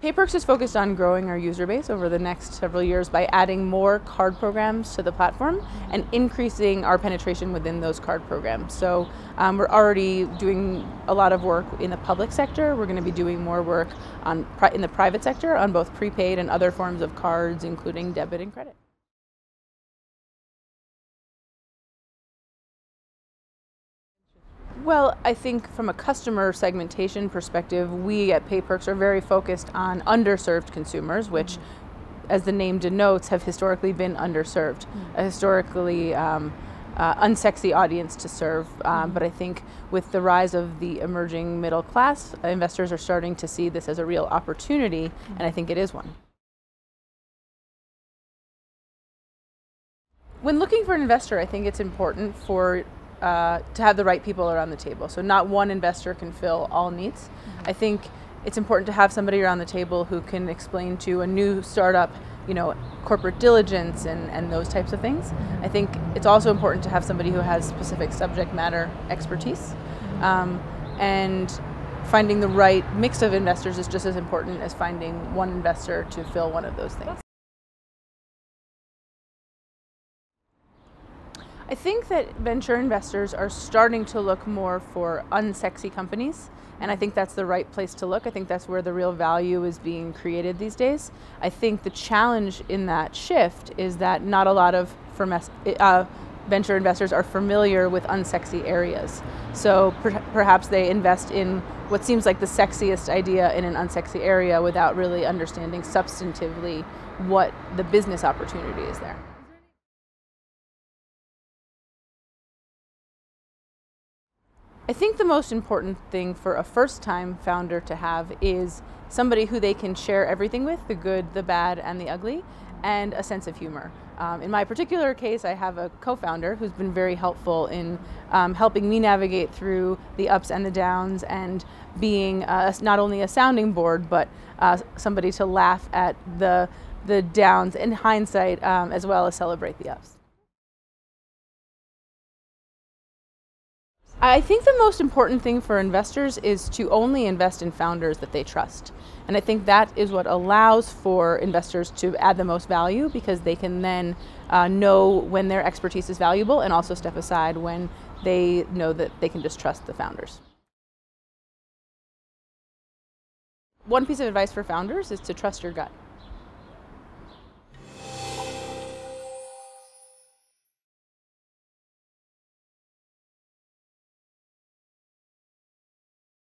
Payperks is focused on growing our user base over the next several years by adding more card programs to the platform and increasing our penetration within those card programs. So we're already doing a lot of work in the public sector. We're going to be doing more work in the private sector on both prepaid and other forms of cards, including debit and credit. Well, I think from a customer segmentation perspective, we at Payperks are very focused on underserved consumers, which, as the name denotes, have historically been underserved, a historically unsexy audience to serve. But I think with the rise of the emerging middle class, investors are starting to see this as a real opportunity, and I think it is one. When looking for an investor, I think it's important to have the right people around the table. So not one investor can fill all needs. I think it's important to have somebody around the table who can explain to a new startup, corporate diligence and those types of things. I think it's also important to have somebody who has specific subject matter expertise. And finding the right mix of investors is just as important as finding one investor to fill one of those things. I think that venture investors are starting to look more for unsexy companies, and I think that's the right place to look. I think that's where the real value is being created these days. I think the challenge in that shift is that not a lot of venture investors are familiar with unsexy areas. So perhaps they invest in what seems like the sexiest idea in an unsexy area without really understanding substantively what the business opportunity is there. I think the most important thing for a first-time founder to have is somebody who they can share everything with, the good, the bad, and the ugly, and a sense of humor. In my particular case, I have a co-founder who's been very helpful in helping me navigate through the ups and the downs and being not only a sounding board, but somebody to laugh at the downs in hindsight, as well as celebrate the ups. I think the most important thing for investors is to only invest in founders that they trust. And I think that is what allows for investors to add the most value, because they can then know when their expertise is valuable and also step aside when they know that they can just trust the founders. One piece of advice for founders is to trust your gut.